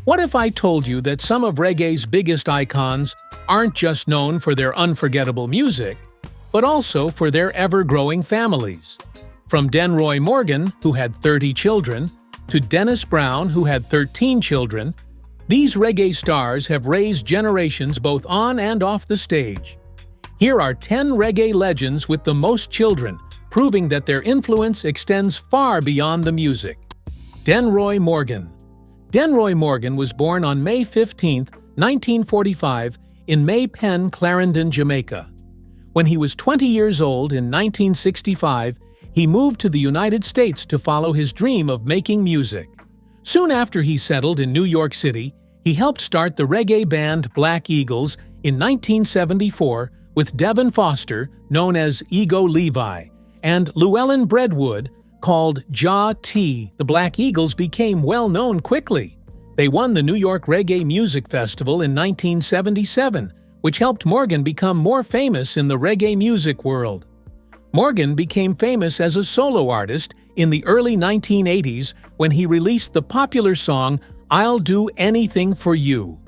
What if I told you that some of reggae's biggest icons aren't just known for their unforgettable music, but also for their ever-growing families? From Denroy Morgan, who had 30 children, to Dennis Brown, who had 13 children, these reggae stars have raised generations both on and off the stage. Here are 10 reggae legends with the most children, proving that their influence extends far beyond the music. Denroy Morgan. Denroy Morgan was born on May 15, 1945, in May Pen, Clarendon, Jamaica. When he was 20 years old in 1965, he moved to the United States to follow his dream of making music. Soon after he settled in New York City, he helped start the reggae band Black Eagles in 1974 with Devin Foster, known as Ego Levi, and Llewellyn Breadwood, called Jah T. The Black Eagles became well known quickly. They won the New York Reggae Music Festival in 1977, which helped Morgan become more famous in the reggae music world. Morgan became famous as a solo artist in the early 1980s when he released the popular song "I'll Do Anything for You."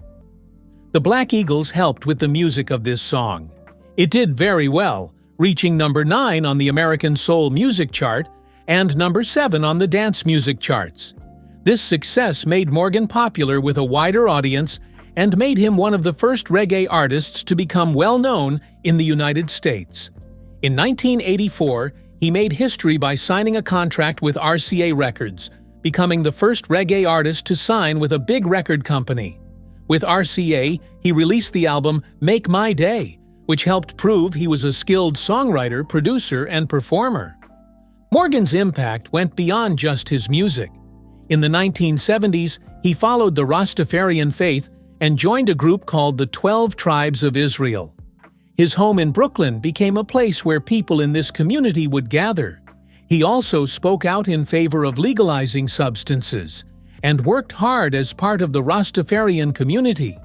The Black Eagles helped with the music of this song. It did very well, reaching number 9 on the American Soul Music Chart and number 7 on the dance music charts. This success made Morgan popular with a wider audience and made him one of the first reggae artists to become well-known in the United States. In 1984, he made history by signing a contract with RCA Records, becoming the first reggae artist to sign with a big record company. With RCA, he released the album Make My Day, which helped prove he was a skilled songwriter, producer, and performer. Morgan's impact went beyond just his music. In the 1970s, he followed the Rastafarian faith and joined a group called the 12 Tribes of Israel. His home in Brooklyn became a place where people in this community would gather. He also spoke out in favor of legalizing substances and worked hard as part of the Rastafarian community.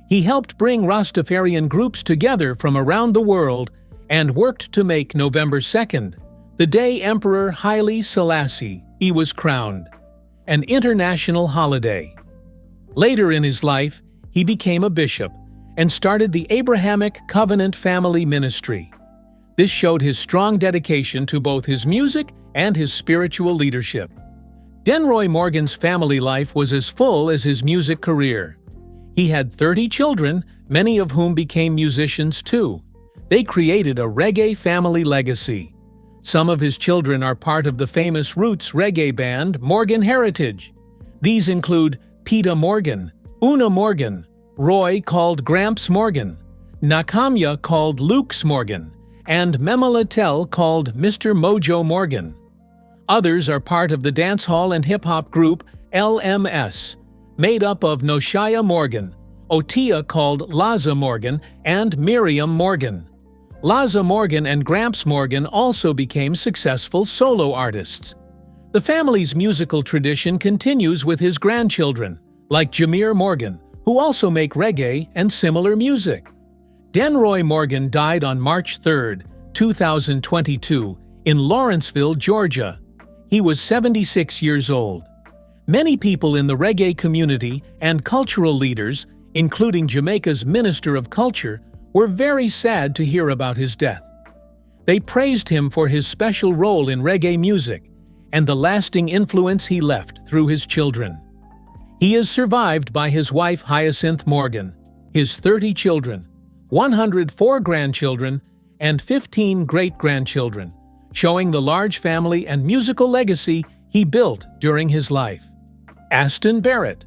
He helped bring Rastafarian groups together from around the world and worked to make November 2nd, the day Emperor Haile Selassie I was crowned, an international holiday. Later in his life, he became a bishop and started the Abrahamic Covenant Family Ministry. This showed his strong dedication to both his music and his spiritual leadership. Denroy Morgan's family life was as full as his music career. He had 30 children, many of whom became musicians too. They created a reggae family legacy. Some of his children are part of the famous roots reggae band Morgan Heritage. These include Peter Morgan, Una Morgan, Roy called Gramps Morgan, Nakamya called Luke's Morgan, and Memalatel called Mr. Mojo Morgan. Others are part of the dancehall and hip-hop group LMS, made up of Noshaya Morgan, Otia called Laza Morgan, and Miriam Morgan. Laza Morgan and Gramps Morgan also became successful solo artists. The family's musical tradition continues with his grandchildren, like Jameer Morgan, who also make reggae and similar music. Denroy Morgan died on March 3, 2022, in Lawrenceville, Georgia. He was 76 years old. Many people in the reggae community and cultural leaders, including Jamaica's Minister of Culture, were very sad to hear about his death. They praised him for his special role in reggae music and the lasting influence he left through his children. He is survived by his wife Hyacinth Morgan, his 30 children, 104 grandchildren, and 15 great-grandchildren, showing the large family and musical legacy he built during his life. Aston Barrett.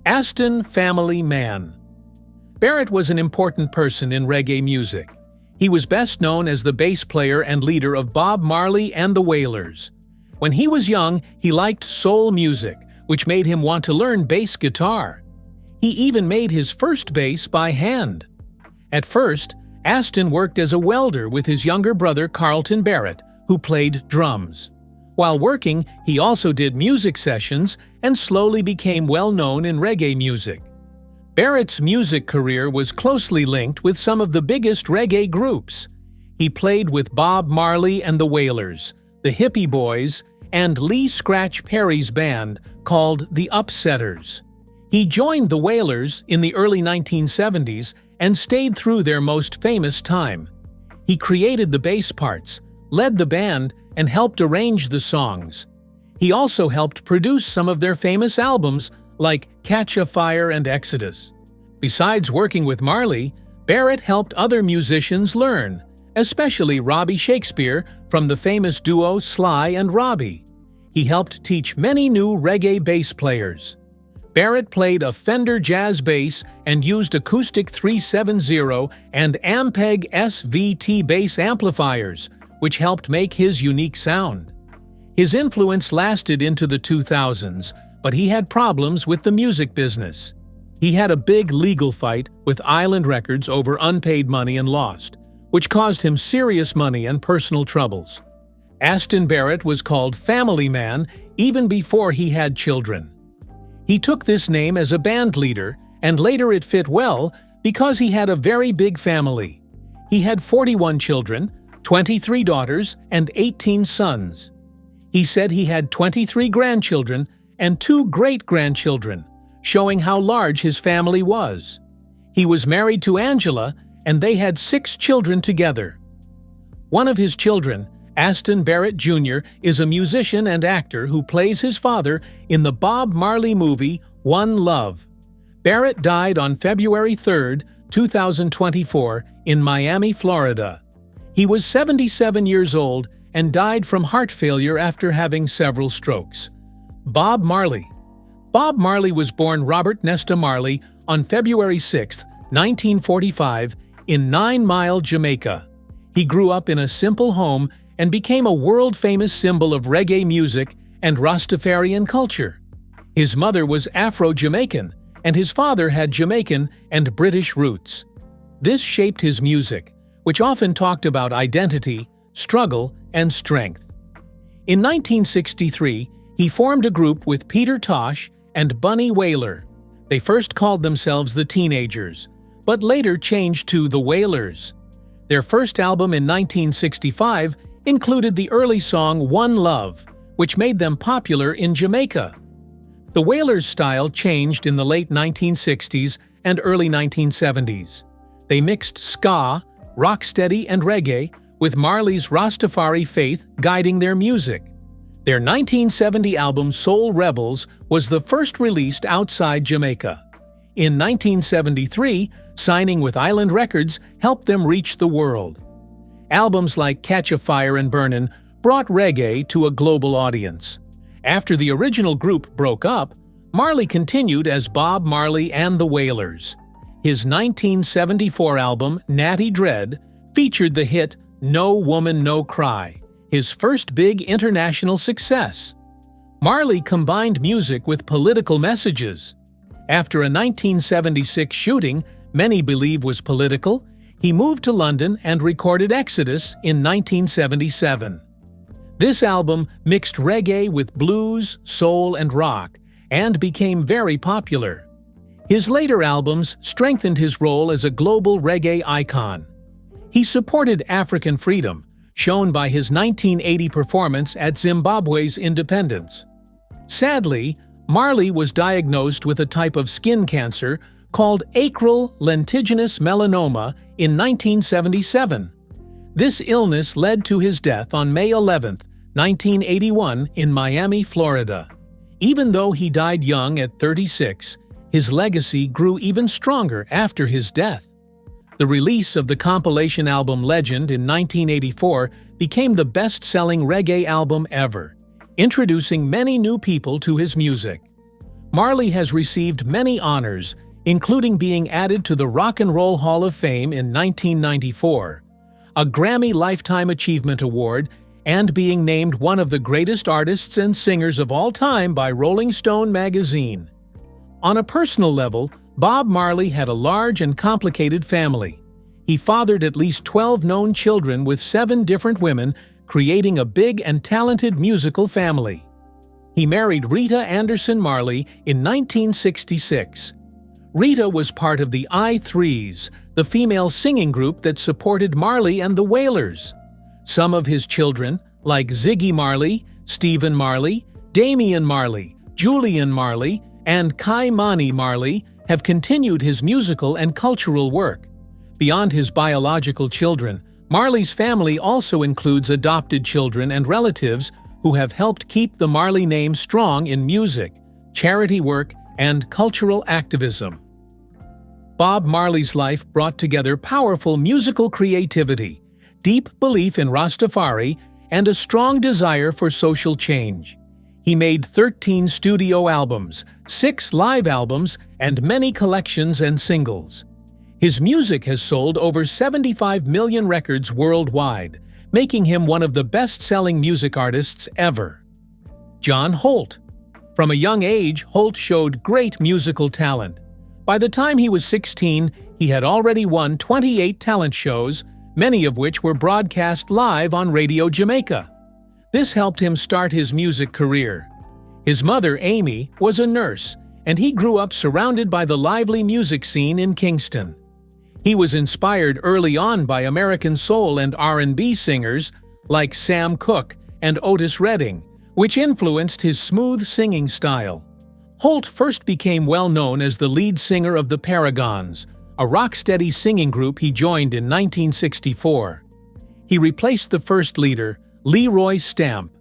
Aston Family Man. Barrett was an important person in reggae music. He was best known as the bass player and leader of Bob Marley and the Wailers. When he was young, he liked soul music, which made him want to learn bass guitar. He even made his first bass by hand. At first, Aston worked as a welder with his younger brother Carlton Barrett, who played drums. While working, he also did music sessions and slowly became well known in reggae music. Barrett's music career was closely linked with some of the biggest reggae groups. He played with Bob Marley and the Wailers, the Hippie Boys, and Lee Scratch Perry's band called the Upsetters. He He joined the Wailers in the early 1970s and stayed through their most famous time. He created the bass parts, led the band, and helped arrange the songs. He also helped produce some of their famous albums like Catch a Fire and Exodus. Besides working with Marley, Barrett helped other musicians learn, especially Robbie Shakespeare from the famous duo Sly and Robbie. He helped teach many new reggae bass players. Barrett played a Fender jazz bass and used acoustic 370 and Ampeg SVT bass amplifiers, which helped make his unique sound. His influence lasted into the 2000s, but he had problems with the music business. He had a big legal fight with Island Records over unpaid money and lost, which caused him serious money and personal troubles. Aston Barrett was called Family Man even before he had children. He took this name as a band leader, and later it fit well because he had a very big family. He had 41 children, 23 daughters, and 18 sons. He said he had 23 grandchildren and 2 great-grandchildren, showing how large his family was. He was married to Angela, and they had 6 children together. One of his children, Aston Barrett Jr., is a musician and actor who plays his father in the Bob Marley movie One Love. Barrett died on February 3, 2024, in Miami, Florida. He was 77 years old and died from heart failure after having several strokes. Bob Marley. Bob Marley was born Robert Nesta Marley on February 6, 1945, in 9 Mile, Jamaica. He grew up in a simple home and became a world-famous symbol of reggae music and Rastafarian culture. His mother was Afro-Jamaican, and his father had Jamaican and British roots. This shaped his music, which often talked about identity, struggle, and strength. In 1963, he formed a group with Peter Tosh and Bunny Wailer. They first called themselves the Teenagers, but later changed to the Wailers. Their first album in 1965 included the early song One Love, which made them popular in Jamaica. The Wailers' style changed in the late 1960s and early 1970s. They mixed ska, rocksteady, and reggae, with Marley's Rastafari faith guiding their music. Their 1970 album Soul Rebels was the first released outside Jamaica. In 1973, signing with Island Records helped them reach the world. Albums like Catch a Fire and Burnin' brought reggae to a global audience. After the original group broke up, Marley continued as Bob Marley and the Wailers. His 1974 album, Natty Dread, featured the hit No Woman No Cry, his first big international success. Marley combined music with political messages. After a 1976 shooting many believe was political, he moved to London and recorded Exodus in 1977. This album mixed reggae with blues, soul, and rock, and became very popular. His later albums strengthened his role as a global reggae icon. He supported African freedom, shown by his 1980 performance at Zimbabwe's independence. Sadly, Marley was diagnosed with a type of skin cancer called acral lentiginous melanoma in 1977. This illness led to his death on May 11, 1981, in Miami, Florida. Even though he died young at 36, his legacy grew even stronger after his death. The release of the compilation album Legend in 1984 became the best-selling reggae album ever, introducing many new people to his music. Marley has received many honors, including being added to the Rock and Roll Hall of Fame in 1994, a Grammy Lifetime Achievement Award, and being named one of the greatest artists and singers of all time by Rolling Stone magazine. On a personal level, Bob Marley had a large and complicated family. He fathered at least 12 known children with 7 different women, creating a big and talented musical family. He married Rita Anderson Marley in 1966. Rita was part of the I-Threes, the female singing group that supported Marley and the Wailers. Some of his children, like Ziggy Marley, Stephen Marley, Damian Marley, Julian Marley, and Kai-Mani Marley have continued his musical and cultural work. Beyond his biological children, Marley's family also includes adopted children and relatives who have helped keep the Marley name strong in music, charity work, and cultural activism. Bob Marley's life brought together powerful musical creativity, deep belief in Rastafari, and a strong desire for social change. He made 13 studio albums, 6 live albums, and many collections and singles. His music has sold over 75 million records worldwide, making him one of the best-selling music artists ever. John Holt. From a young age, Holt showed great musical talent. By the time he was 16, he had already won 28 talent shows, many of which were broadcast live on Radio Jamaica. This helped him start his music career. His mother, Amy, was a nurse, and he grew up surrounded by the lively music scene in Kingston. He was inspired early on by American soul and R&B singers like Sam Cooke and Otis Redding, which influenced his smooth singing style. Holt first became well known as the lead singer of the Paragons, a rock-steady singing group he joined in 1964. He replaced the first leader, Leroy Stamp.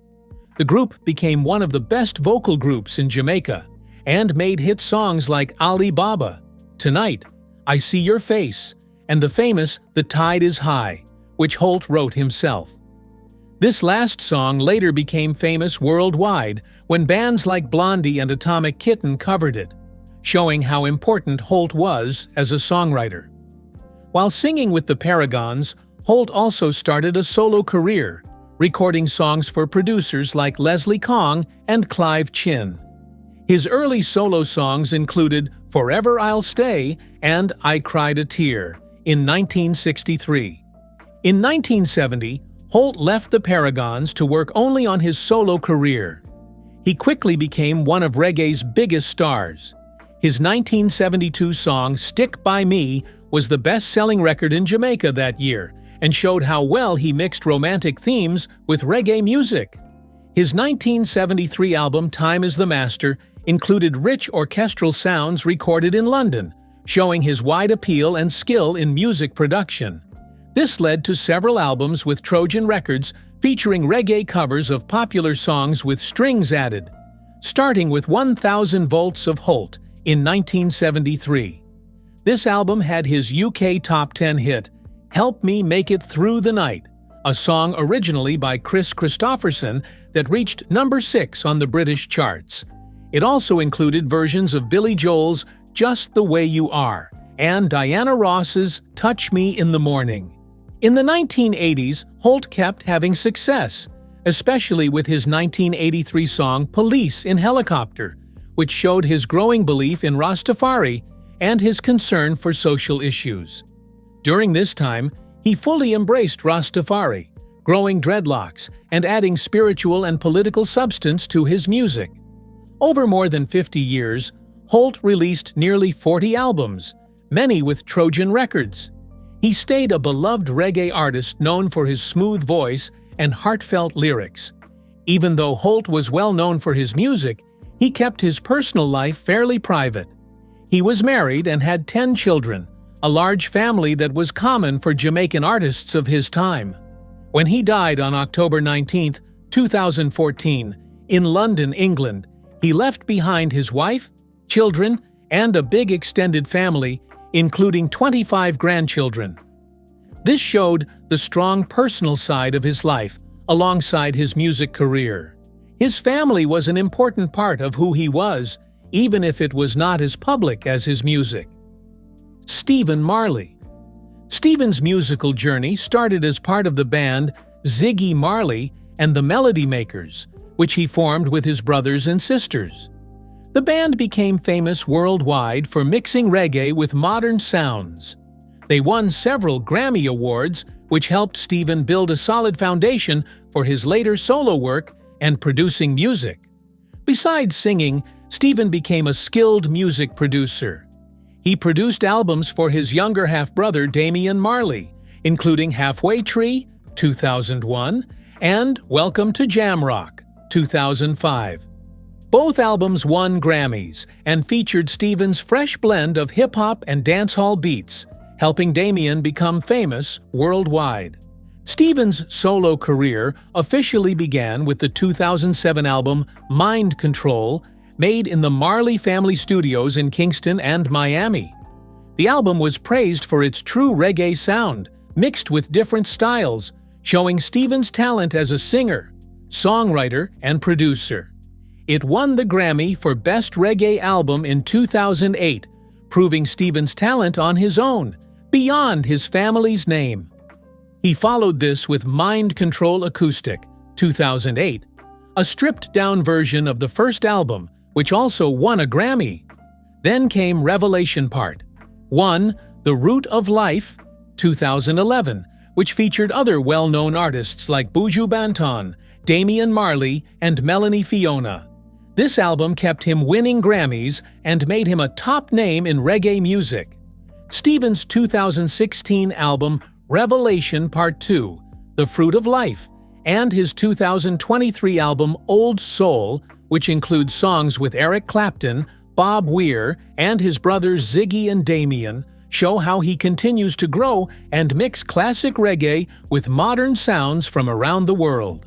The group became one of the best vocal groups in Jamaica and made hit songs like Ali Baba, Tonight, I See Your Face, and the famous The Tide is High, which Holt wrote himself. This last song later became famous worldwide when bands like Blondie and Atomic Kitten covered it, showing how important Holt was as a songwriter. While singing with the Paragons, Holt also started a solo career, recording songs for producers like Leslie Kong and Clive Chin. His early solo songs included Forever I'll Stay and I Cried a Tear in 1963. In 1970, Holt left the Paragons to work only on his solo career. He quickly became one of reggae's biggest stars. His 1972 song Stick By Me was the best-selling record in Jamaica that year and showed how well he mixed romantic themes with reggae music. His 1973 album Time is the Master included rich orchestral sounds recorded in London, showing his wide appeal and skill in music production. This led to several albums with Trojan Records featuring reggae covers of popular songs with strings added, starting with 1000 Volts of Holt in 1973. This album had his UK Top 10 hit, Help Me Make It Through the Night, a song originally by Chris Christopherson that reached number 6 on the British charts. It also included versions of Billy Joel's Just the Way You Are and Diana Ross's Touch Me in the Morning. In the 1980s, Holt kept having success, especially with his 1983 song Police in Helicopter, which showed his growing belief in Rastafari and his concern for social issues. During this time, he fully embraced Rastafari, growing dreadlocks and adding spiritual and political substance to his music. Over more than 50 years, Holt released nearly 40 albums, many with Trojan Records. He stayed a beloved reggae artist known for his smooth voice and heartfelt lyrics. Even though Holt was well known for his music, he kept his personal life fairly private. He was married and had 10 children, a large family that was common for Jamaican artists of his time. When he died on October 19, 2014, in London, England, he left behind his wife, children, and a big extended family, including 25 grandchildren. This showed the strong personal side of his life alongside his music career. His family was an important part of who he was, even if it was not as public as his music. Stephen Marley. Stephen's musical journey started as part of the band Ziggy Marley and the Melody Makers, which he formed with his brothers and sisters. The band became famous worldwide for mixing reggae with modern sounds. They won several Grammy Awards, which helped Stephen build a solid foundation for his later solo work and producing music. Besides singing, Stephen became a skilled music producer. He produced albums for his younger half-brother Damian Marley, including Halfway Tree, 2001, and Welcome to Jamrock, 2005. Both albums won Grammys and featured Stevens' fresh blend of hip-hop and dancehall beats, helping Damien become famous worldwide. Stevens' solo career officially began with the 2007 album Mind Control, made in the Marley family studios in Kingston and Miami. The album was praised for its true reggae sound, mixed with different styles, showing Stevens' talent as a singer, songwriter, and producer. It won the Grammy for Best Reggae Album in 2008, proving Stevens' talent on his own, beyond his family's name. He followed this with Mind Control Acoustic, 2008, a stripped-down version of the first album, which also won a Grammy. Then came Revelation Part 1, The Root of Life, 2011, which featured other well-known artists like Buju Banton, Damian Marley, and Melanie Fiona. This album kept him winning Grammys and made him a top name in reggae music. Stevens' 2016 album Revelation Part 2, The Fruit of Life, and his 2023 album Old Soul, which includes songs with Eric Clapton, Bob Wher, and his brothers Ziggy and Damien, show how he continues to grow and mix classic reggae with modern sounds from around the world.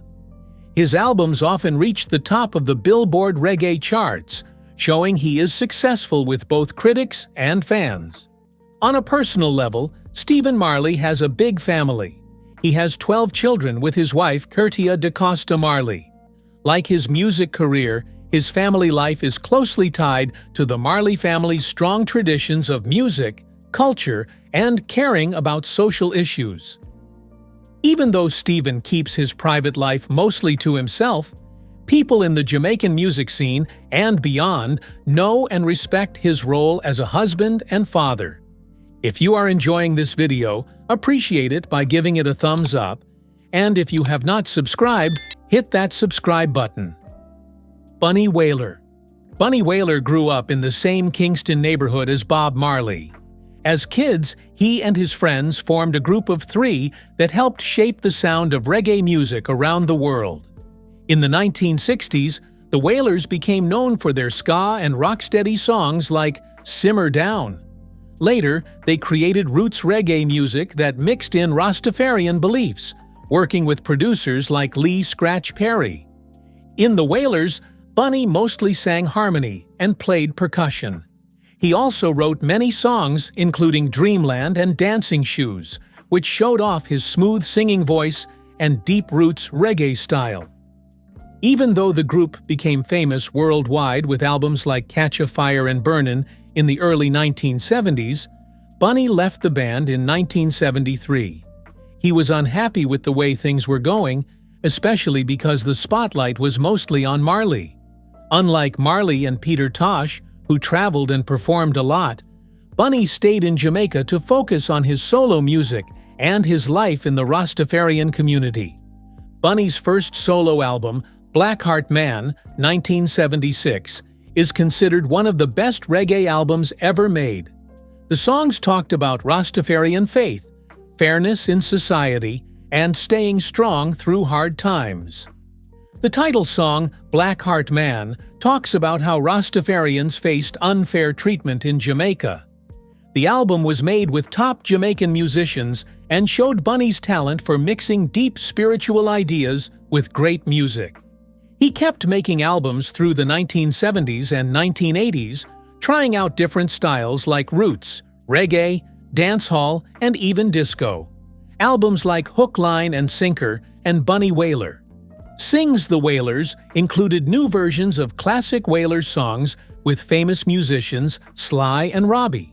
His albums often reach the top of the Billboard reggae charts, showing he is successful with both critics and fans. On a personal level, Stephen Marley has a big family. He has 12 children with his wife Curtia da Costa Marley. Like his music career, his family life is closely tied to the Marley family's strong traditions of music, culture, and caring about social issues. Even though Stephen keeps his private life mostly to himself, people in the Jamaican music scene and beyond know and respect his role as a husband and father. If you are enjoying this video, appreciate it by giving it a thumbs up, and if you have not subscribed, hit that subscribe button. Bunny Wailer. Bunny Wailer grew up in the same Kingston neighborhood as Bob Marley. As kids, he and his friends formed a group of 3 that helped shape the sound of reggae music around the world. In the 1960s, the Wailers became known for their ska and rocksteady songs like Simmer Down. Later, they created roots reggae music that mixed in Rastafarian beliefs, working with producers like Lee Scratch Perry. In the Wailers, Bunny mostly sang harmony and played percussion. He also wrote many songs, including Dreamland and Dancing Shoes, which showed off his smooth singing voice and deep roots reggae style. Even though the group became famous worldwide with albums like Catch a Fire and Burnin' in the early 1970s, Bunny left the band in 1973. He was unhappy with the way things were going, especially because the spotlight was mostly on Marley. Unlike Marley and Peter Tosh, who traveled and performed a lot, Bunny stayed in Jamaica to focus on his solo music and his life in the Rastafarian community. Bunny's first solo album, Blackheart Man, 1976, is considered one of the best reggae albums ever made. The songs talked about Rastafarian faith, fairness in society, and staying strong through hard times. The title song, Blackheart Man, talks about how Rastafarians faced unfair treatment in Jamaica. The album was made with top Jamaican musicians and showed Bunny's talent for mixing deep spiritual ideas with great music. He kept making albums through the 1970s and 1980s, trying out different styles like roots, reggae, dancehall, and even disco. Albums like Hook, Line, and Sinker and Bunny Wailer. Sings the Wailers included new versions of classic Wailers songs with famous musicians Sly and Robbie.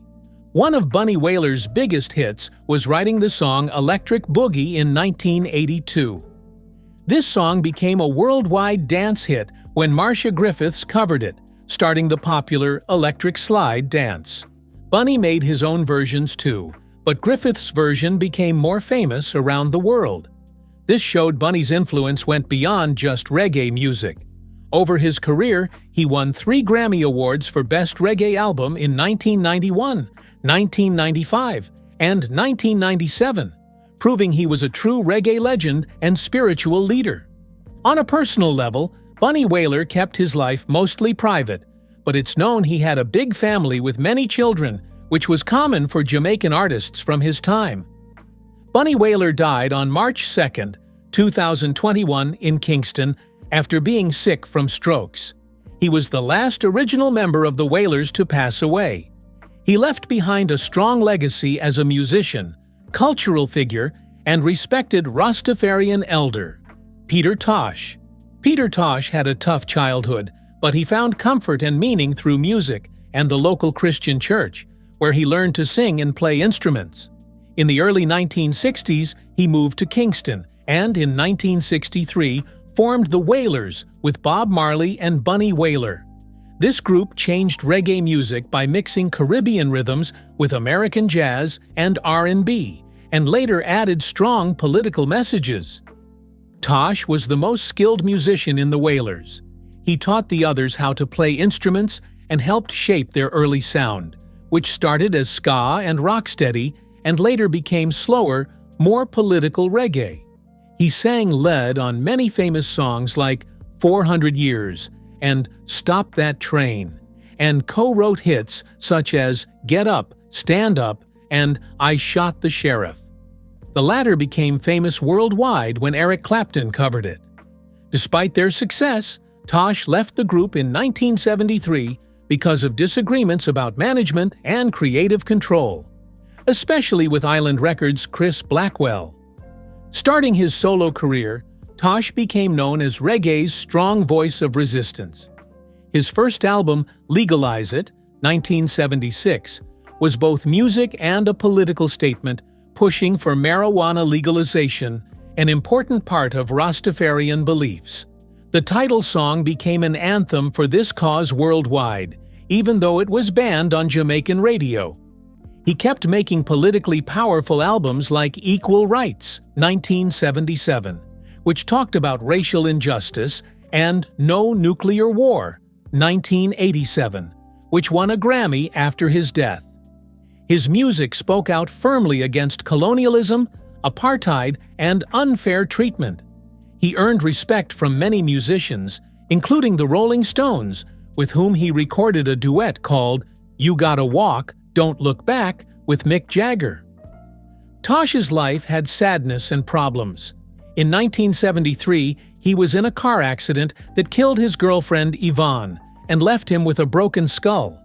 One of Bunny Wailer's biggest hits was writing the song Electric Boogie in 1982. This song became a worldwide dance hit when Marcia Griffiths covered it, starting the popular Electric Slide dance. Bunny made his own versions too, but Griffiths' version became more famous around the world. This showed Bunny's influence went beyond just reggae music. Over his career, he won 3 Grammy Awards for Best Reggae Album in 1991, 1995, and 1997, proving he was a true reggae legend and spiritual leader. On a personal level, Bunny Wailer kept his life mostly private, but it's known he had a big family with many children, which was common for Jamaican artists from his time. Bunny Wailer died on March 2, 2021 in Kingston after being sick from strokes. He was the last original member of the Wailers to pass away. He left behind a strong legacy as a musician, cultural figure, and respected Rastafarian elder. Peter Tosh. Peter Tosh had a tough childhood, but he found comfort and meaning through music and the local Christian church, where he learned to sing and play instruments. In the early 1960s, he moved to Kingston and, in 1963, formed the Wailers with Bob Marley and Bunny Wailer. This group changed reggae music by mixing Caribbean rhythms with American jazz and R&B, and later added strong political messages. Tosh was the most skilled musician in the Wailers. He taught the others how to play instruments and helped shape their early sound, which started as ska and rocksteady and later became slower, more political reggae. He sang lead on many famous songs like 400 Years and Stop That Train, and co-wrote hits such as Get Up, Stand Up, and I Shot the Sheriff. The latter became famous worldwide when Eric Clapton covered it. Despite their success, Tosh left the group in 1973 because of disagreements about management and creative control, especially with Island Records' Chris Blackwell. Starting his solo career, Tosh became known as reggae's strong voice of resistance. His first album, Legalize It, 1976, was both music and a political statement pushing for marijuana legalization, an important part of Rastafarian beliefs. The title song became an anthem for this cause worldwide, even though it was banned on Jamaican radio. He kept making politically powerful albums like Equal Rights, 1977, which talked about racial injustice, and No Nuclear War, 1987, which won a Grammy after his death. His music spoke out firmly against colonialism, apartheid, and unfair treatment. He earned respect from many musicians, including the Rolling Stones, with whom he recorded a duet called You Gotta Walk, Don't Look Back with Mick Jagger. Tosh's life had sadness and problems. In 1973, he was in a car accident that killed his girlfriend Yvonne and left him with a broken skull.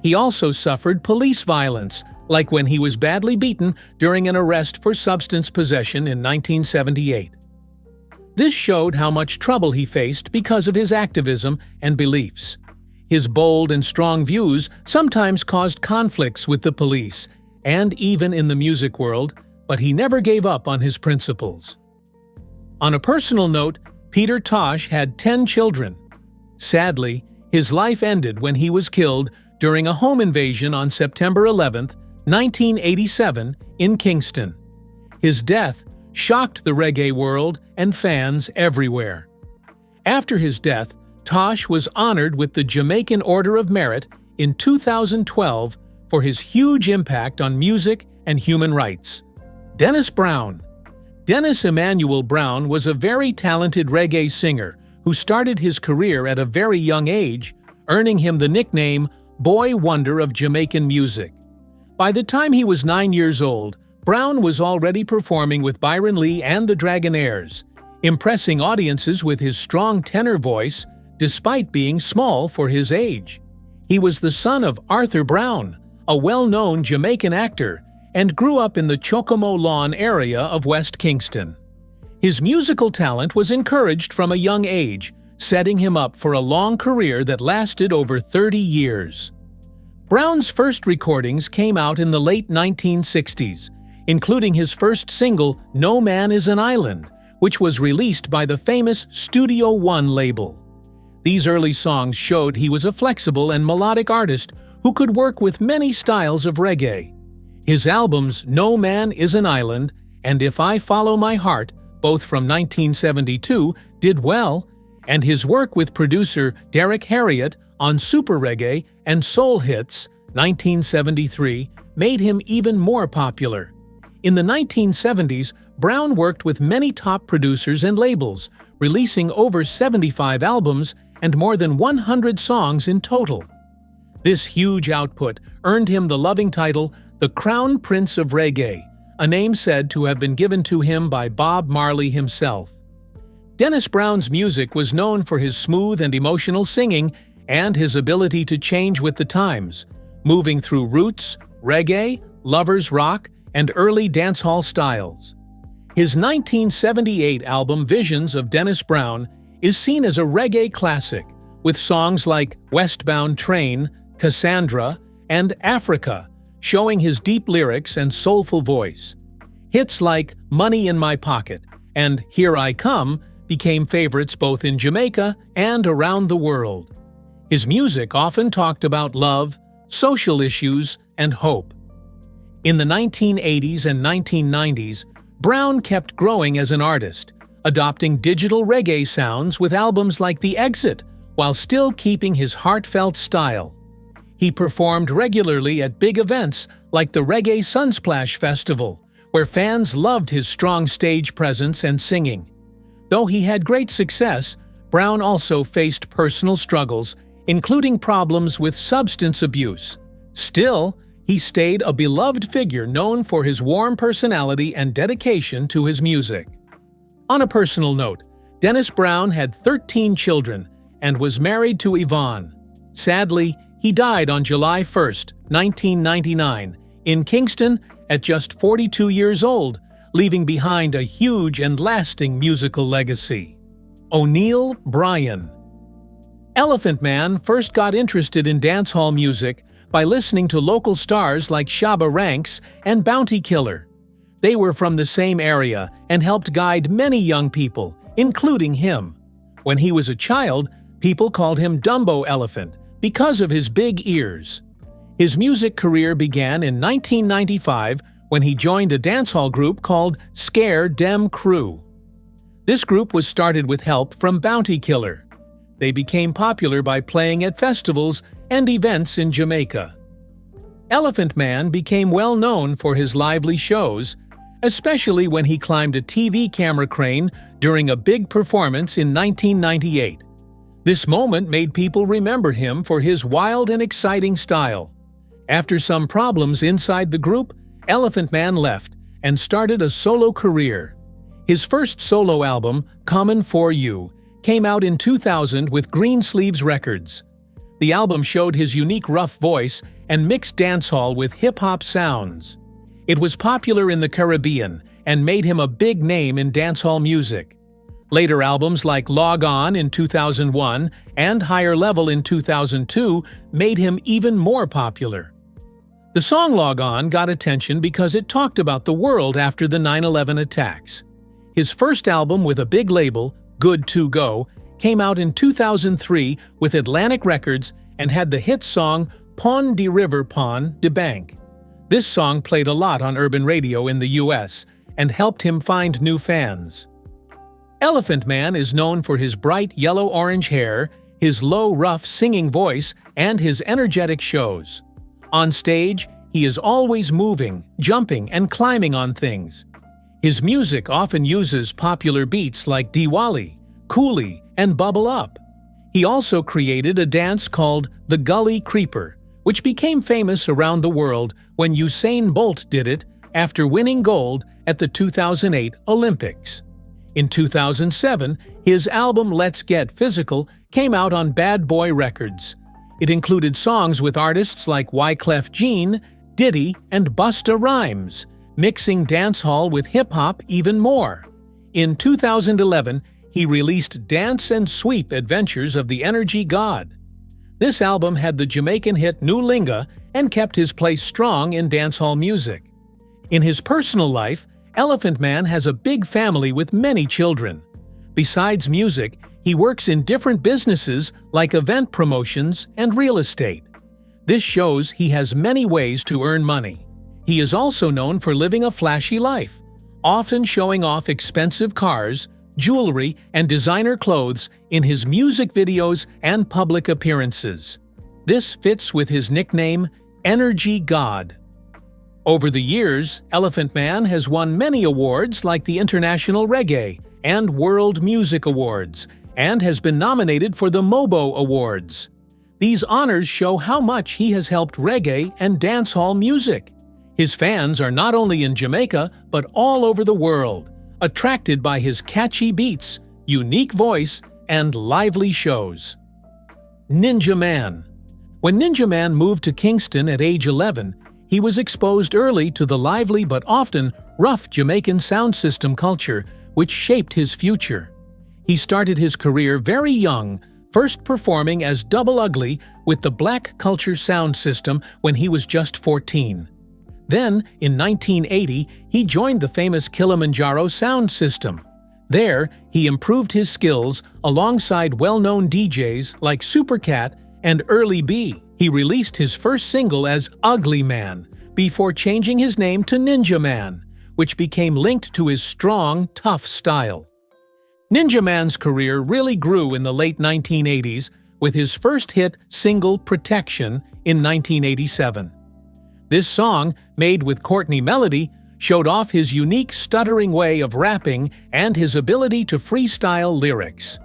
He also suffered police violence, like when he was badly beaten during an arrest for substance possession in 1978. This showed how much trouble he faced because of his activism and beliefs. His bold and strong views sometimes caused conflicts with the police and even in the music world, but he never gave up on his principles. On a personal note, Peter Tosh had 10 children. Sadly, his life ended when he was killed during a home invasion on September 11, 1987, in Kingston. His death shocked the reggae world and fans everywhere. After his death, Tosh was honored with the Jamaican Order of Merit in 2012 for his huge impact on music and human rights. Dennis Brown. Dennis Emmanuel Brown was a very talented reggae singer who started his career at a very young age, earning him the nickname Boy Wonder of Jamaican music. By the time he was 9 years old, Brown was already performing with Byron Lee and the Dragonaires, impressing audiences with his strong tenor voice despite being small for his age. He was the son of Arthur Brown, a well-known Jamaican actor, and grew up in the Chocomo Lawn area of West Kingston. His musical talent was encouraged from a young age, setting him up for a long career that lasted over 30 years. Brown's first recordings came out in the late 1960s, including his first single, No Man is an Island, which was released by the famous Studio One label. These early songs showed he was a flexible and melodic artist who could work with many styles of reggae. His albums No Man is an Island and If I Follow My Heart, both from 1972, did well, and his work with producer Derek Harriott on Super Reggae and Soul Hits, 1973, made him even more popular. In the 1970s, Brown worked with many top producers and labels, releasing over 75 albums and more than 100 songs in total. This huge output earned him the loving title, the Crown Prince of Reggae, a name said to have been given to him by Bob Marley himself. Dennis Brown's music was known for his smooth and emotional singing and his ability to change with the times, moving through roots, reggae, lovers rock, and early dancehall styles. His 1978 album Visions of Dennis Brown is seen as a reggae classic, with songs like Westbound Train, Cassandra, and Africa, showing his deep lyrics and soulful voice. Hits like Money in My Pocket and Here I Come became favorites both in Jamaica and around the world. His music often talked about love, social issues, and hope. In the 1980s and 1990s, Brown kept growing as an artist, adopting digital reggae sounds with albums like The Exit, while still keeping his heartfelt style. He performed regularly at big events like the Reggae Sunsplash Festival, where fans loved his strong stage presence and singing. Though he had great success, Brown also faced personal struggles, including problems with substance abuse. Still, he stayed a beloved figure known for his warm personality and dedication to his music. On a personal note, Dennis Brown had 13 children and was married to Yvonne. Sadly, he died on July 1, 1999, in Kingston at just 42 years old, leaving behind a huge and lasting musical legacy. O'Neil Bryan. Elephant Man first got interested in dancehall music by listening to local stars like Shabba Ranks and Bounty Killer. They were from the same area and helped guide many young people, including him. When he was a child, people called him Dumbo Elephant because of his big ears. His music career began in 1995 when he joined a dancehall group called Scare Dem Crew. This group was started with help from Bounty Killer. They became popular by playing at festivals and events in Jamaica. Elephant Man became well known for his lively shows, especially when he climbed a TV camera crane during a big performance in 1998. This moment made people remember him for his wild and exciting style. After some problems inside the group, Elephant Man left and started a solo career. His first solo album, Comin' For You, came out in 2000 with Greensleeves Records. The album showed his unique rough voice and mixed dancehall with hip-hop sounds. It was popular in the Caribbean and made him a big name in dancehall music. Later albums like Log On in 2001 and Higher Level in 2002 made him even more popular. The song Log On got attention because it talked about the world after the 9/11 attacks. His first album with a big label, Good To Go, came out in 2003 with Atlantic Records and had the hit song Pon de River Pon de Bank. This song played a lot on urban radio in the US and helped him find new fans. Elephant Man is known for his bright yellow-orange hair, his low, rough singing voice, and his energetic shows. On stage, he is always moving, jumping, and climbing on things. His music often uses popular beats like Diwali, Coolie, and Bubble Up. He also created a dance called the Gully Creeper, which became famous around the world when Usain Bolt did it after winning gold at the 2008 Olympics. In 2007, his album Let's Get Physical came out on Bad Boy Records. It included songs with artists like Wyclef Jean, Diddy, and Busta Rhymes, mixing dancehall with hip-hop even more. In 2011, he released Dance and Sweep Adventures of the Energy God. This album had the Jamaican hit New Linga and kept his place strong in dancehall music. In his personal life, Elephant Man has a big family with many children. Besides music, he works in different businesses like event promotions and real estate. This shows he has many ways to earn money. He is also known for living a flashy life, often showing off expensive cars, jewelry, and designer clothes in his music videos and public appearances. This fits with his nickname, Energy God. Over the years, Elephant Man has won many awards like the International Reggae and World Music Awards, and has been nominated for the MOBO Awards. These honors show how much he has helped reggae and dancehall music. His fans are not only in Jamaica, but all over the world, attracted by his catchy beats, unique voice, and lively shows. Ninja Man. When Ninja Man moved to Kingston at age 11, he was exposed early to the lively but often rough Jamaican sound system culture, which shaped his future. He started his career very young, first performing as Double Ugly with the Black Culture sound system when he was just 14. Then, in 1980, he joined the famous Kilimanjaro sound system. There, he improved his skills alongside well-known DJs like Supercat and Early B. He released his first single as Ugly Man before changing his name to Ninja Man, which became linked to his strong, tough style. Ninja Man's career really grew in the late 1980s with his first hit single Protection in 1987. This song, made with Courtney Melody, showed off his unique stuttering way of rapping and his ability to freestyle lyrics.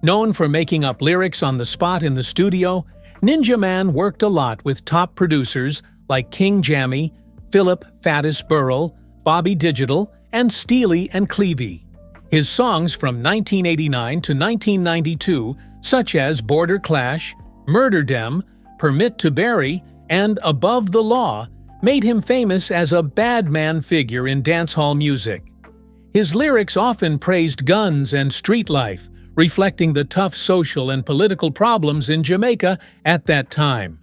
Known for making up lyrics on the spot in the studio, Ninja Man worked a lot with top producers like King Jammy, Philip Faddis Burrell, Bobby Digital, and Steely and Clevie. His songs from 1989 to 1992, such as Border Clash, Murder Dem, Permit to Bury, and Above the Law, made him famous as a bad man figure in dancehall music. His lyrics often praised guns and street life, reflecting the tough social and political problems in Jamaica at that time.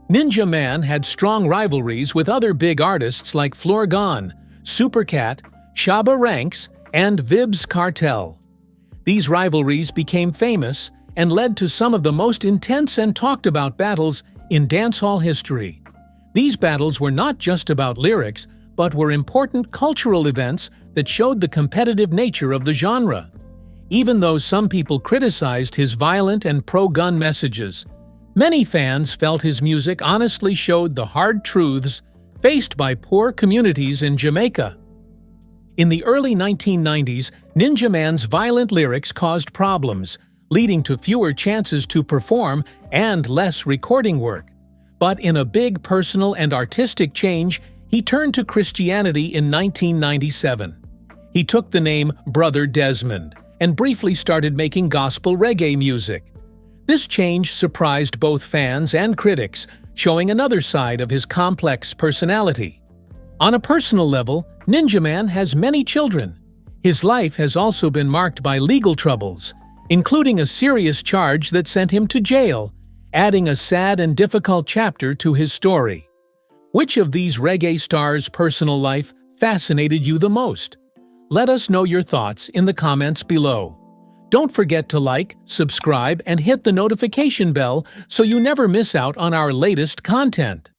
Ninja Man had strong rivalries with other big artists like Florgon, Supercat, Shabba Ranks, and Vybz Kartel. These rivalries became famous and led to some of the most intense and talked-about battles in dancehall history. These battles were not just about lyrics, but were important cultural events that showed the competitive nature of the genre. Even though some people criticized his violent and pro-gun messages, many fans felt his music honestly showed the hard truths faced by poor communities in Jamaica. In the early 1990s, Ninja Man's violent lyrics caused problems, leading to fewer chances to perform and less recording work. But in a big personal and artistic change, he turned to Christianity in 1997. He took the name Brother Desmond and briefly started making gospel reggae music. This change surprised both fans and critics, showing another side of his complex personality. On a personal level, Ninja Man has many children. His life has also been marked by legal troubles, including a serious charge that sent him to jail, adding a sad and difficult chapter to his story. Which of these reggae stars' personal life fascinated you the most? Let us know your thoughts in the comments below. Don't forget to like, subscribe, and hit the notification bell so you never miss out on our latest content.